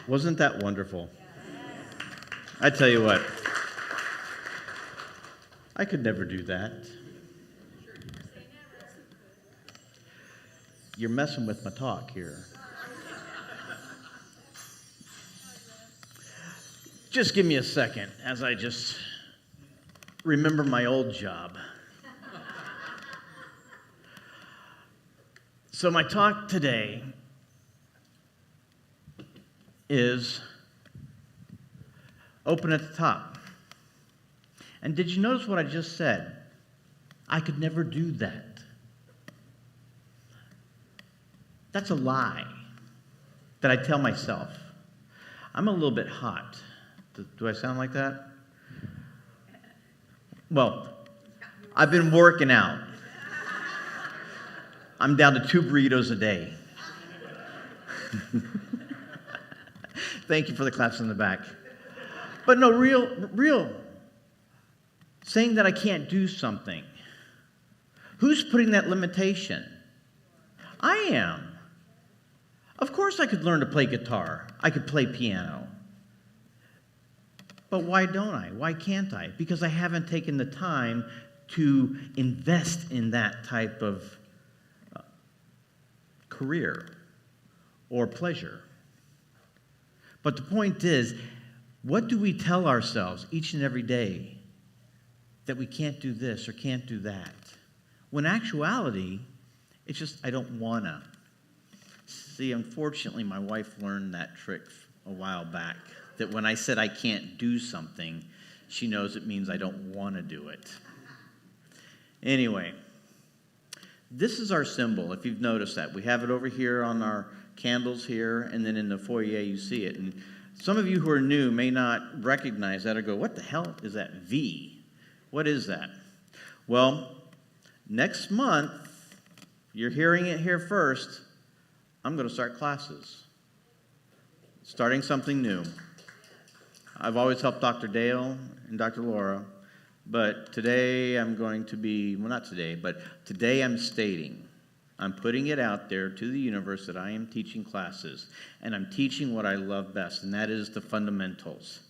Wasn't that wonderful? I tell you what, I could never do that. You're messing with my talk here. Just give me a second as I just remember my old job. So my talk today is open at the top. And did you notice what I just said? I could never do that. That's a lie that I tell myself. I'm a little bit hot. Do I sound like that? Well, I've been working out. I'm down to 2 burritos a day. Thank you for the claps in the back. But no, real. Saying that I can't do something. Who's putting that limitation? I am. Of course I could learn to play guitar. I could play piano. But why don't I? Why can't I? Because I haven't taken the time to invest in that type of career or pleasure. But the point is, what do we tell ourselves each and every day that we can't do this or can't do that? When in actuality, it's just, I don't wanna. See, unfortunately, my wife learned that trick a while back, that when I said I can't do something, she knows it means I don't want to do it. Anyway, this is our symbol, if you've noticed that. We have it over here on our candles here, and then in the foyer you see it. And some of you who are new may not recognize that or go, what the hell is that V? What is that? Well, next month, you're hearing it here first, I'm going to start classes. Starting something new. I've always helped Dr. Dale and Dr. Laura, but today I'm going to be, well, not today, but today I'm stating, I'm putting it out there to the universe that I am teaching classes, and I'm teaching what I love best, and that is the fundamentals.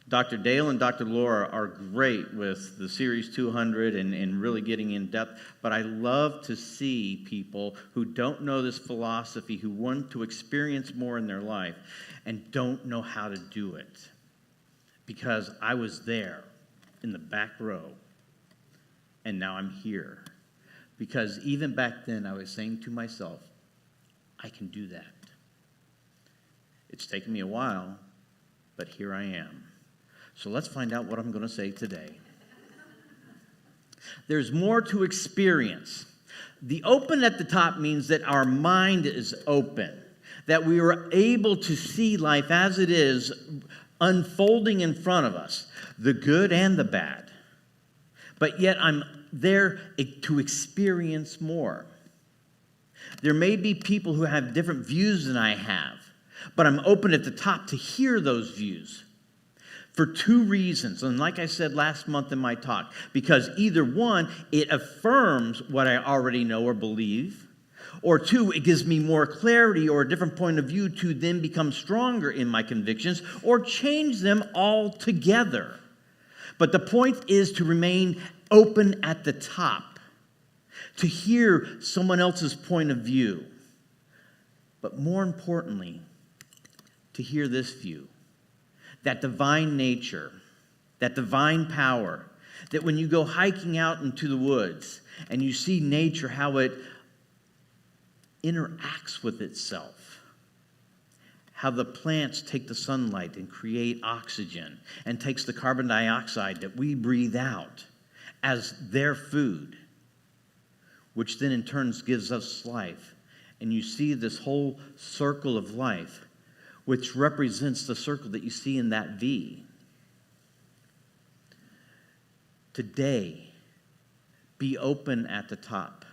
Dr. Dale and Dr. Laura are great with the Series 200 and really getting in depth, but I love to see people who don't know this philosophy, who want to experience more in their life, and don't know how to do it. Because I was there in the back row, and now I'm here. Because even back then, I was saying to myself, I can do that. It's taken me a while, but here I am. So let's find out what I'm going to say today. There's more to experience. The open at the top means that our mind is open, that we are able to see life as it is unfolding in front of us, the good and the bad. But yet I'm there to experience more. There may be people who have different views than I have, but I'm open at the top to hear those views. For 2 reasons, and like I said last month in my talk, because either one, it affirms what I already know or believe, or 2, it gives me more clarity or a different point of view to then become stronger in my convictions or change them altogether. But the point is to remain open at the top, to hear someone else's point of view, but more importantly, to hear this view. That divine nature, that divine power, that when you go hiking out into the woods and you see nature, how it interacts with itself, how the plants take the sunlight and create oxygen and takes the carbon dioxide that we breathe out as their food, which then in turn gives us life. And you see this whole circle of life, which represents the circle that you see in that V. Today, be open at the top.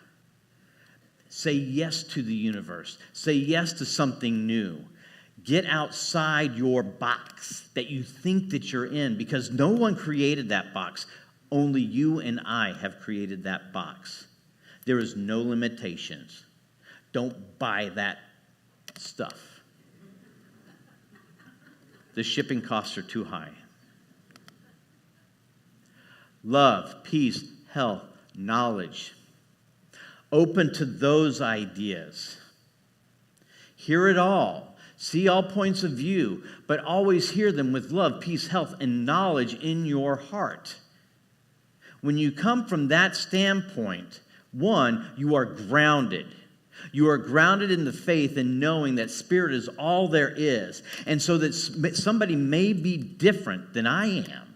Say yes to the universe. Say yes to something new. Get outside your box that you think that you're in, because no one created that box. Only you and I have created that box. There is no limitations. Don't buy that stuff. the shipping costs are too high. Love, peace, health, knowledge. Open to those ideas. Hear it all. See all points of view, but always hear them with love, peace, health, and knowledge in your heart. When you come from that standpoint, one, you are grounded. You are grounded in the faith and knowing that Spirit is all there is. And so that somebody may be different than I am,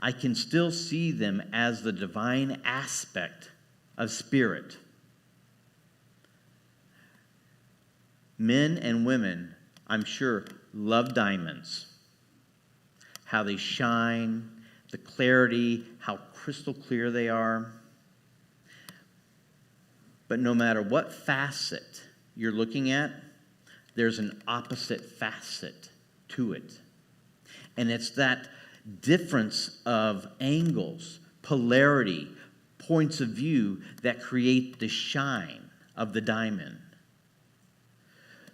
I can still see them as the divine aspect of Spirit. Men and women, I'm sure, love diamonds. How they shine, the clarity, how crystal clear they are. But no matter what facet you're looking at, there's an opposite facet to it. And it's that difference of angles, polarity, points of view that create the shine of the diamond.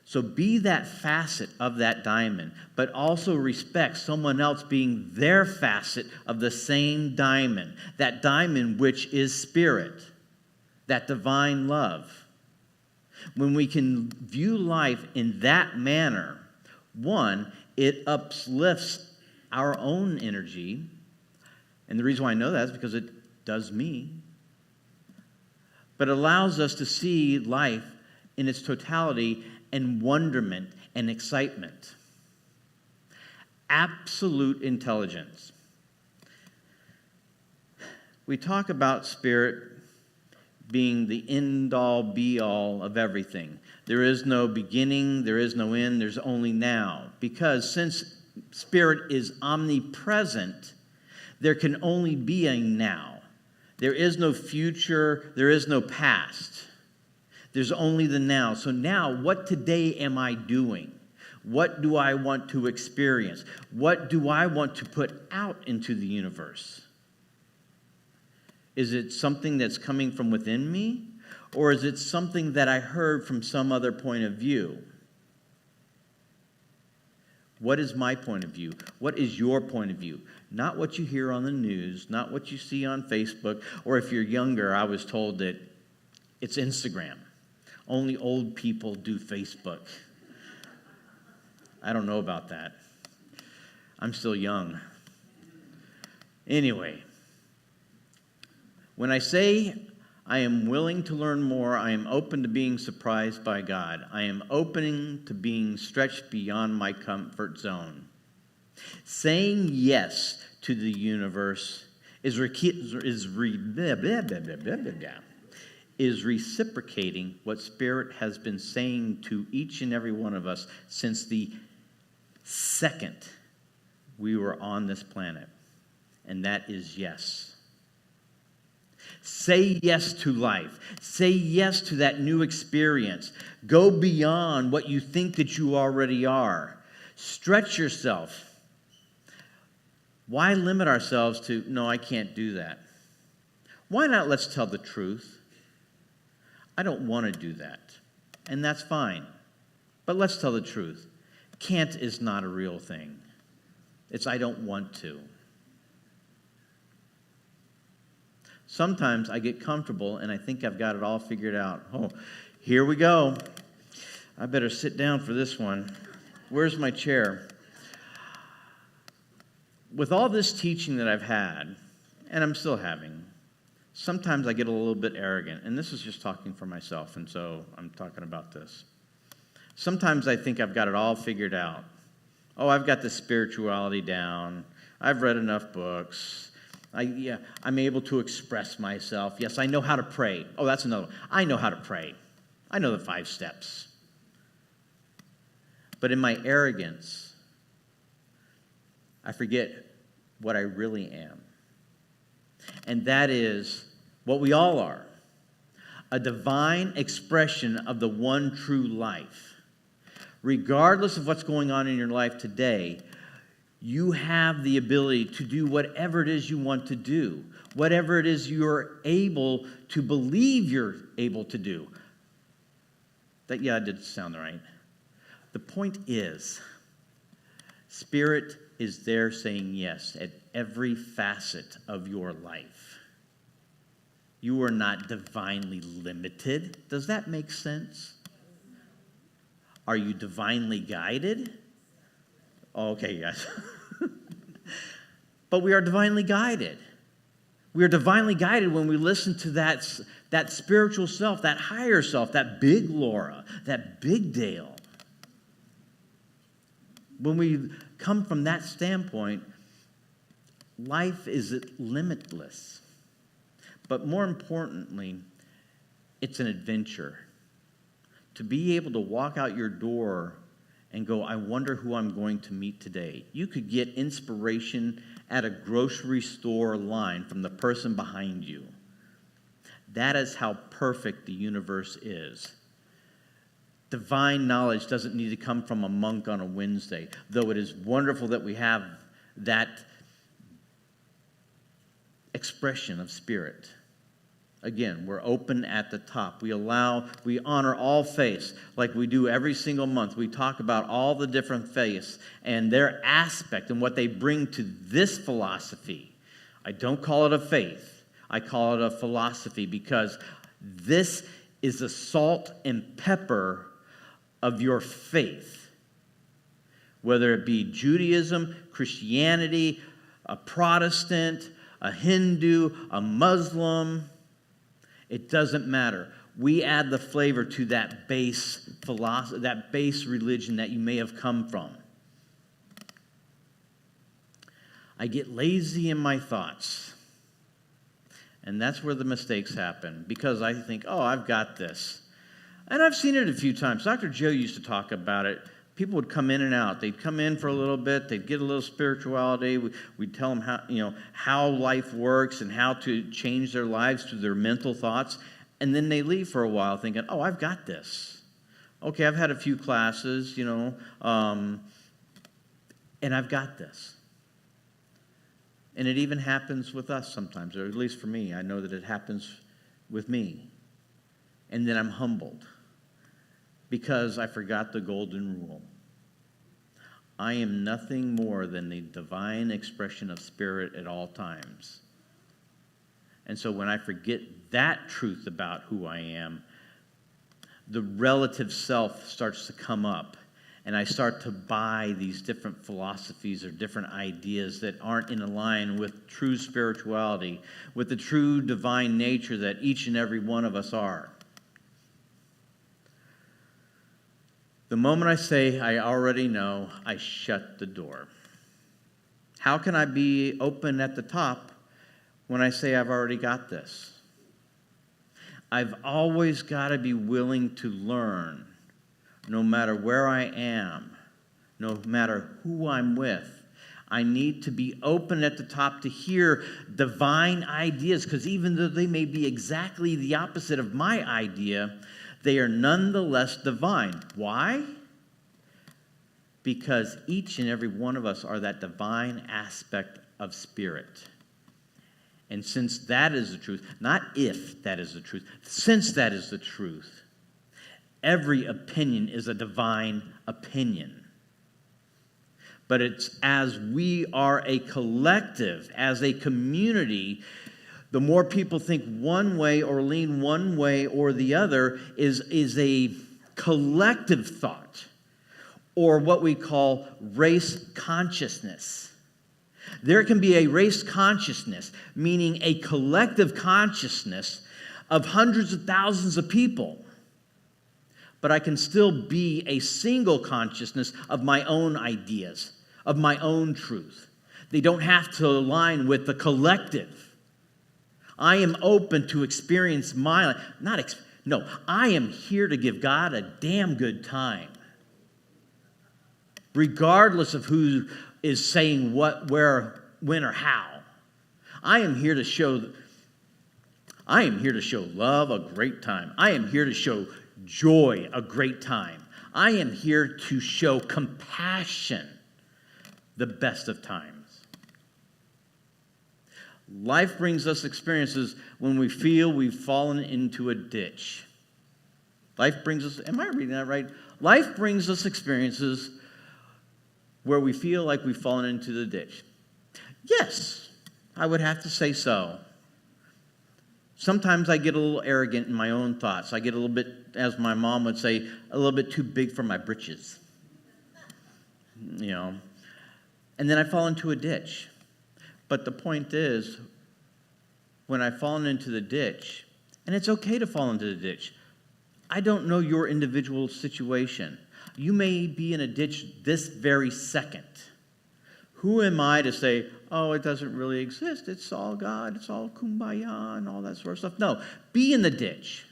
So be that facet of that diamond, but also respect someone else being their facet of the same diamond, that diamond which is Spirit, that divine love. When we can view life in that manner, one, it uplifts our own energy. And the reason why I know that is because it does me. But it allows us to see life in its totality and wonderment and excitement. Absolute intelligence. We talk about Spirit being the end-all, be-all of everything. There is no beginning, there is no end, there's only now. Because since Spirit is omnipresent, there can only be a now. There is no future, there is no past. There's only the now. So now, what today am I doing? What do I want to experience? What do I want to put out into the universe? Is it something that's coming from within me? Or is it something that I heard from some other point of view? What is my point of view? What is your point of view? Not what you hear on the news, not what you see on Facebook, or if you're younger, I was told that it's Instagram. Only old people do Facebook. I don't know about that. I'm still young. Anyway, when I say I am willing to learn more, I am open to being surprised by God. I am open to being stretched beyond my comfort zone. Saying yes to the universe is reciprocating what Spirit has been saying to each and every one of us since the second we were on this planet. And that is yes. Say yes to life. Say yes to that new experience. Go beyond what you think that you already are. Stretch yourself. Why limit ourselves to, no, I can't do that? Why not let's tell the truth? I don't want to do that. And that's fine. But let's tell the truth. Can't is not a real thing. It's I don't want to. Sometimes I get comfortable and I think I've got it all figured out. Oh, here we go. I better sit down for this one. Where's my chair? With all this teaching that I've had, and I'm still having, sometimes I get a little bit arrogant. And this is just talking for myself, and so I'm talking about this. Sometimes I think I've got it all figured out. Oh, I've got the spirituality down. I've read enough books. I'm able to express myself. Yes, I know how to pray. Oh, that's another one. I know how to pray. I know the 5 steps. But in my arrogance, I forget what I really am. And that is what we all are. A divine expression of the one true life. Regardless of what's going on in your life today, you have the ability to do whatever it is you want to do, whatever it is you're able to believe you're able to do. That did sound right. The point is, Spirit is there saying yes at every facet of your life. You are not divinely limited. Does that make sense? Are you divinely guided? Okay, yes. But we are divinely guided. We are divinely guided when we listen to that spiritual self, that higher self, that big Laura, that big Dale. When we come from that standpoint, life is limitless. But more importantly, it's an adventure. To be able to walk out your door and go, I wonder who I'm going to meet today. You could get inspiration at a grocery store line from the person behind you. That is how perfect the universe is. Divine knowledge doesn't need to come from a monk on a Wednesday, though it is wonderful that we have that expression of spirit. Again, we're open at the top. We honor all faiths like we do every single month. We talk about all the different faiths and their aspect and what they bring to this philosophy. I don't call it a faith. I call it a philosophy because this is the salt and pepper of your faith. Whether it be Judaism, Christianity, a Protestant, a Hindu, a Muslim, it doesn't matter. We add the flavor to that base philosophy, that base religion that you may have come from. I get lazy in my thoughts. And that's where the mistakes happen. Because I think, oh, I've got this. And I've seen it a few times. Dr. Joe used to talk about it. People would come in and out. They'd come in for a little bit. They'd get a little spirituality. We'd tell them how life works and how to change their lives through their mental thoughts. And then they leave for a while thinking, oh, I've got this. Okay, I've had a few classes, and I've got this. And it even happens with us sometimes, or at least for me. I know that it happens with me. And then I'm humbled because I forgot the golden rule. I am nothing more than the divine expression of spirit at all times. And so when I forget that truth about who I am, the relative self starts to come up. And I start to buy these different philosophies or different ideas that aren't in line with true spirituality, with the true divine nature that each and every one of us are. The moment I say, I already know, I shut the door. How can I be open at the top when I say I've already got this? I've always got to be willing to learn, no matter where I am, no matter who I'm with. I need to be open at the top to hear divine ideas, because even though they may be exactly the opposite of my idea, they are nonetheless divine. Why? Because each and every one of us are that divine aspect of spirit. And since that is the truth, not if that is the truth, since that is the truth, every opinion is a divine opinion. But it's as we are a collective, as a community, the more people think one way or lean one way or the other is a collective thought, or what we call race consciousness. There can be a race consciousness, meaning a collective consciousness of hundreds of thousands of people. But I can still be a single consciousness of my own ideas, of my own truth. They don't have to align with the collective. I am open to experience my life. I am here to give God a damn good time. Regardless of who is saying what, where, when, or how. I am here to show love a great time. I am here to show joy a great time. I am here to show compassion the best of times. Life brings us experiences when we feel we've fallen into a ditch. Life brings us, am I reading that right? Life brings us experiences where we feel like we've fallen into the ditch? Yes, I would have to say so. Sometimes I get a little arrogant in my own thoughts. I get a little bit, as my mom would say, a little bit too big for my britches. And then I fall into a ditch. But the point is, when I've fallen into the ditch, and it's okay to fall into the ditch, I don't know your individual situation. You may be in a ditch this very second. Who am I to say, oh, it doesn't really exist, it's all God, it's all kumbaya and all that sort of stuff? No, be in the ditch.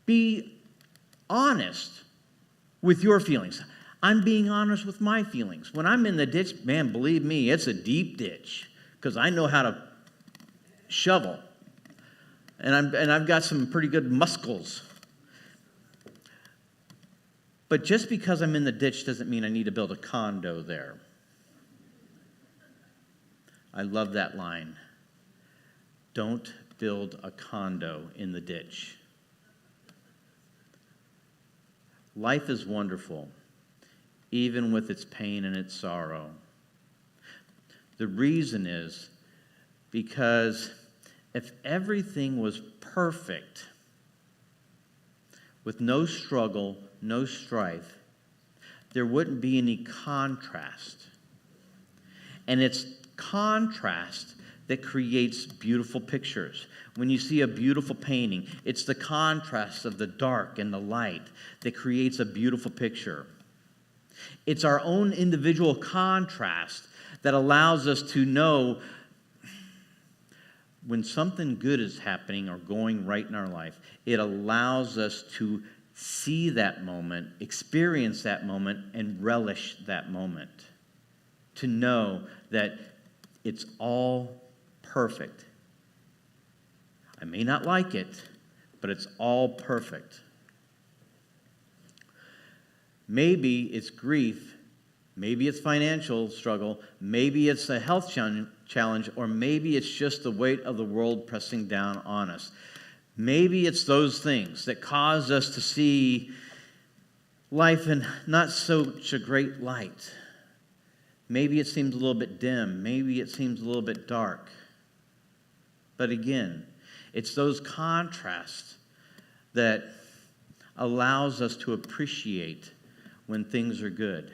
Be honest with your feelings. I'm being honest with my feelings. When I'm in the ditch, man, believe me, it's a deep ditch because I know how to shovel. And I've got some pretty good muscles. But just because I'm in the ditch doesn't mean I need to build a condo there. I love that line. Don't build a condo in the ditch. Life is wonderful, even with its pain and its sorrow. The reason is because if everything was perfect, with no struggle, no strife, there wouldn't be any contrast. And it's contrast that creates beautiful pictures. When you see a beautiful painting, it's the contrast of the dark and the light that creates a beautiful picture. It's our own individual contrast that allows us to know when something good is happening or going right in our life. It allows us to see that moment, experience that moment, and relish that moment. To know that it's all perfect. I may not like it, but it's all perfect. Maybe it's grief, maybe it's financial struggle, maybe it's a health challenge, or maybe it's just the weight of the world pressing down on us. Maybe it's those things that cause us to see life in not such a great light. Maybe it seems a little bit dim. Maybe it seems a little bit dark. But again, it's those contrasts that allows us to appreciate when things are good.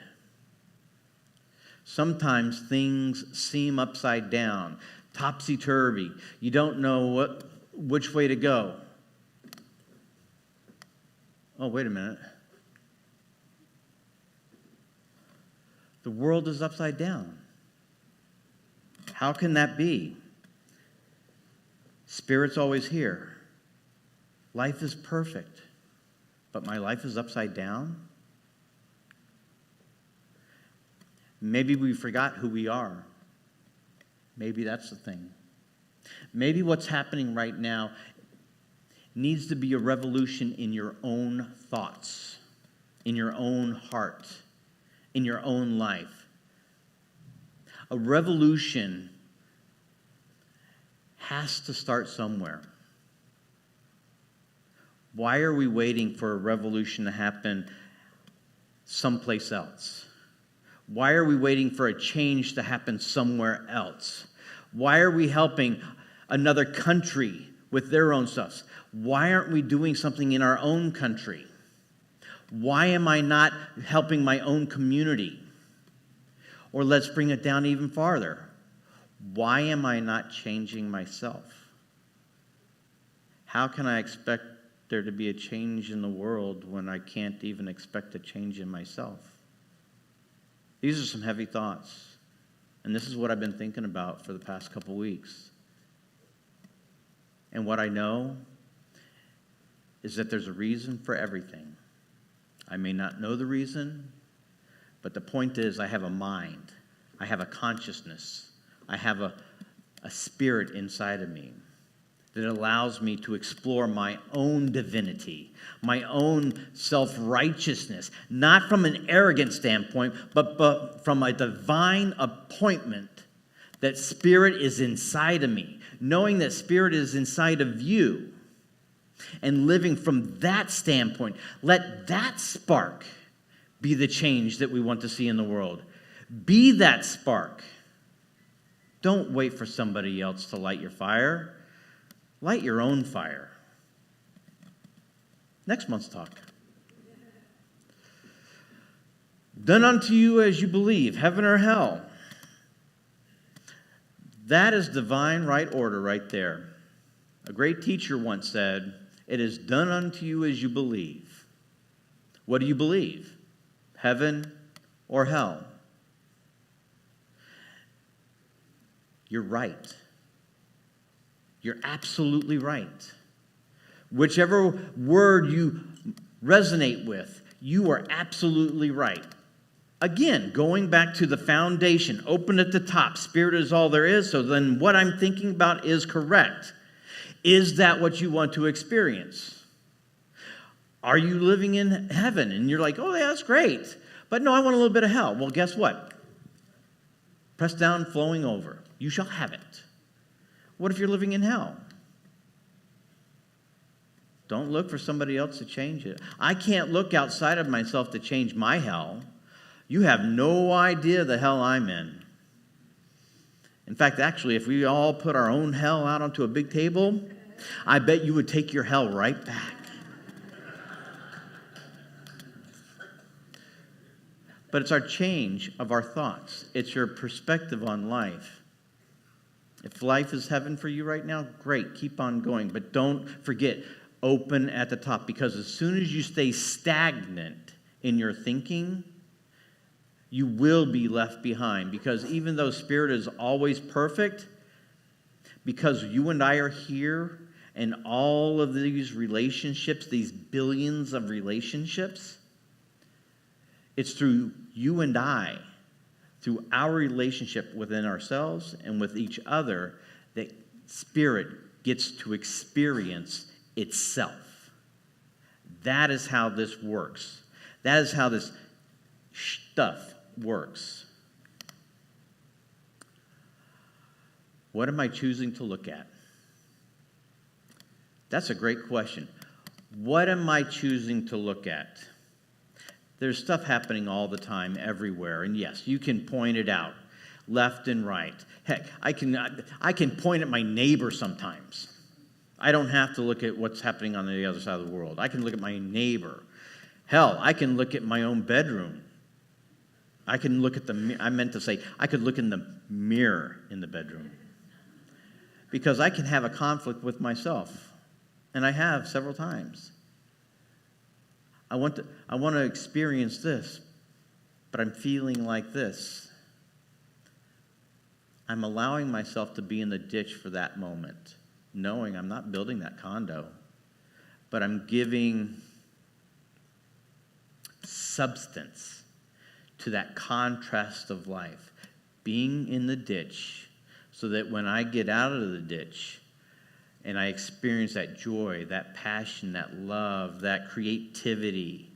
Sometimes things seem upside down, topsy-turvy. You don't know which way to go. Oh, wait a minute. The world is upside down. How can that be? Spirit's always here. Life is perfect, but my life is upside down? Maybe we forgot who we are. Maybe that's the thing. Maybe what's happening right now needs to be a revolution in your own thoughts, in your own heart, in your own life. A revolution has to start somewhere. Why are we waiting for a revolution to happen someplace else? Why are we waiting for a change to happen somewhere else? Why are we helping another country with their own stuff? Why aren't we doing something in our own country? Why am I not helping my own community? Or let's bring it down even farther. Why am I not changing myself? How can I expect there to be a change in the world when I can't even expect a change in myself? These are some heavy thoughts. And this is what I've been thinking about for the past couple weeks. And what I know is that there's a reason for everything. I may not know the reason, but the point is I have a mind. I have a consciousness. I have a spirit inside of me that allows me to explore my own divinity, my own self-righteousness, not from an arrogant standpoint, but from a divine appointment that Spirit is inside of me, knowing that Spirit is inside of you, and living from that standpoint. Let that spark be the change that we want to see in the world. Be that spark. Don't wait for somebody else to light your fire. Light your own fire. Next month's talk. Done unto you as you believe, heaven or hell. That is divine right order right there. A great teacher once said, it is done unto you as you believe. What do you believe? Heaven or hell? You're right. You're absolutely right. Whichever word you resonate with, you are absolutely right. Again, going back to the foundation, open at the top, spirit is all there is, so then what I'm thinking about is correct. Is that what you want to experience? Are you living in heaven? And you're like, oh, yeah, that's great. But no, I want a little bit of hell. Well, guess what? Pressed down, flowing over. You shall have it. What if you're living in hell? Don't look for somebody else to change it. I can't look outside of myself to change my hell. You have no idea the hell I'm in. In fact, actually, if we all put our own hell out onto a big table, I bet you would take your hell right back. But it's our change of our thoughts. It's your perspective on life. If life is heaven for you right now, great, keep on going. But don't forget, open at the top. Because as soon as you stay stagnant in your thinking, you will be left behind. Because even though spirit is always perfect, because you and I are here, and all of these relationships, these billions of relationships, it's through you and I, through our relationship within ourselves and with each other, that spirit gets to experience itself. That is how this works. That is how this stuff works. What am I choosing to look at? That's a great question. What am I choosing to look at? There's stuff happening all the time, everywhere. And yes, you can point it out, left and right. Heck, I can point at my neighbor sometimes. I don't have to look at what's happening on the other side of the world. I can look at my neighbor. Hell, I can look at my own bedroom. I can look at I could look in the mirror in the bedroom. Because I can have a conflict with myself. And I have several times. I want to experience this, but I'm feeling like this. I'm allowing myself to be in the ditch for that moment, knowing I'm not building that condo, but I'm giving substance to that contrast of life, being in the ditch, so that when I get out of the ditch, and I experience that joy, that passion, that love, that creativity,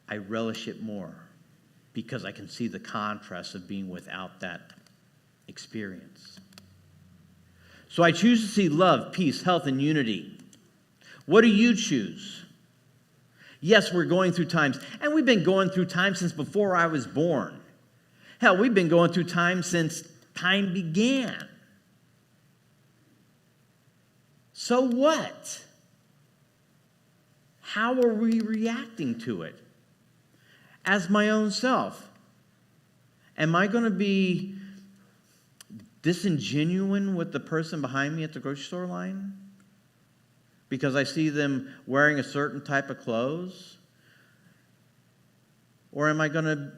I relish it more because I can see the contrast of being without that experience. So I choose to see love, peace, health, and unity. What do you choose? Yes, we're going through times, and we've been going through times since before I was born. Hell, we've been going through time since time began. So what? How are we reacting to it? As my own self, am I going to be disingenuous with the person behind me at the grocery store line because I see them wearing a certain type of clothes? Or am I going to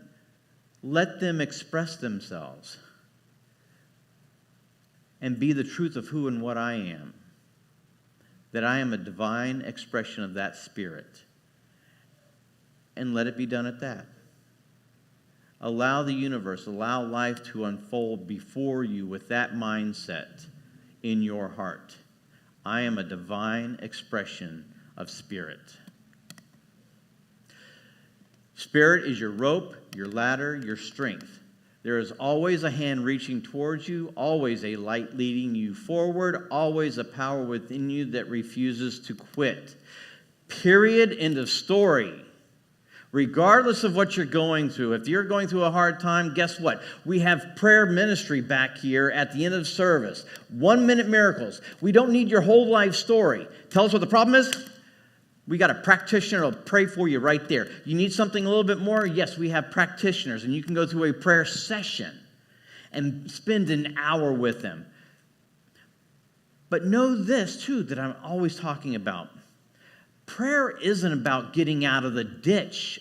let them express themselves and be the truth of who and what I am? That I am a divine expression of that spirit. And let it be done at that. Allow the universe, allow life to unfold before you with that mindset in your heart. I am a divine expression of spirit. Spirit is your rope, your ladder, your strength. There is always a hand reaching towards you, always a light leading you forward, always a power within you that refuses to quit. Period. End of story. Regardless of what you're going through, if you're going through a hard time, guess what? We have prayer ministry back here at the end of service. 1-minute miracles. We don't need your whole life story. Tell us what the problem is. We got a practitioner who'll pray for you right there. You need something a little bit more? Yes, we have practitioners, and you can go through a prayer session and spend an hour with them. But know this, too, that I'm always talking about. Prayer isn't about getting out of the ditch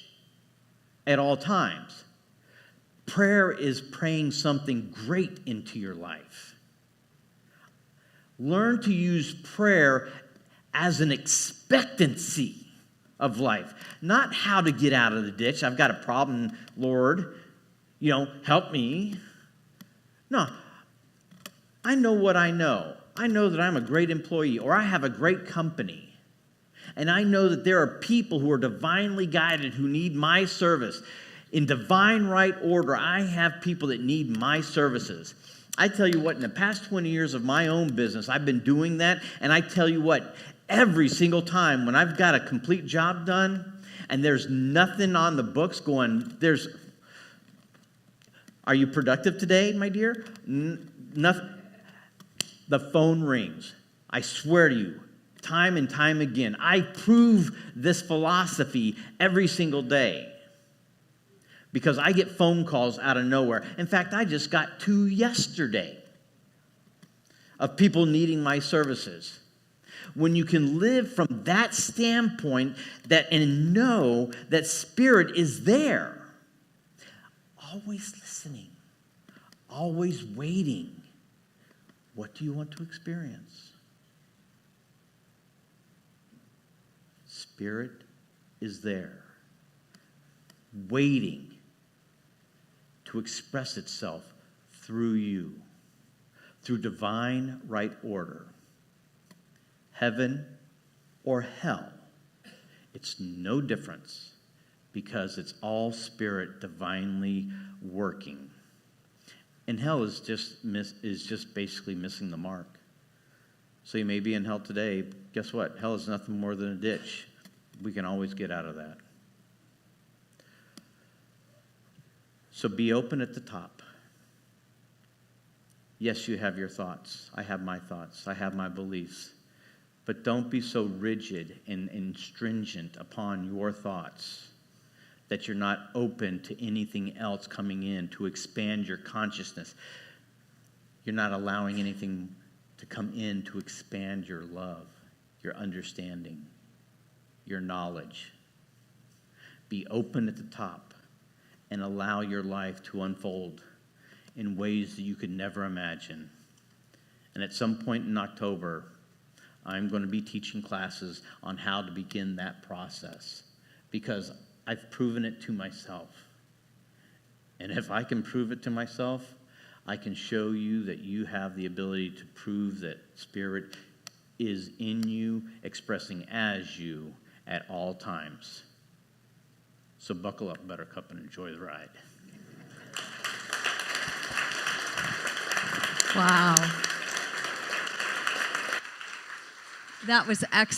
at all times. Prayer is praying something great into your life. Learn to use prayer as an expectancy of life, not how to get out of the ditch. I've got a problem, Lord, help me. No, I know what I know. I know that I'm a great employee, or I have a great company. And I know that there are people who are divinely guided who need my service. In divine right order, I have people that need my services. I tell you what, in the past 20 years of my own business, I've been doing that. And I tell you what, every single time when I've got a complete job done and there's nothing on the books going, are you productive today, my dear? Nothing. The phone rings. I swear to you, time and time again, I prove this philosophy every single day because I get phone calls out of nowhere. In fact, I just got 2 yesterday of people needing my services. When you can live from that standpoint and know that Spirit is there, always listening, always waiting. What do you want to experience? Spirit is there, waiting to express itself through you, through divine right order. Heaven or hell, it's no difference because it's all Spirit divinely working. And hell is just basically missing the mark. So you may be in hell today. Guess what? Hell is nothing more than a ditch. We can always get out of that. So be open at the top. Yes, you have your thoughts. I have my thoughts. I have my beliefs. But don't be so rigid and stringent upon your thoughts that you're not open to anything else coming in to expand your consciousness. You're not allowing anything to come in to expand your love, your understanding, your knowledge. Be open at the top and allow your life to unfold in ways that you could never imagine. And at some point in October, I'm going to be teaching classes on how to begin that process because I've proven it to myself. And if I can prove it to myself, I can show you that you have the ability to prove that Spirit is in you, expressing as you at all times. So buckle up, Buttercup, and enjoy the ride. Wow. That was excellent.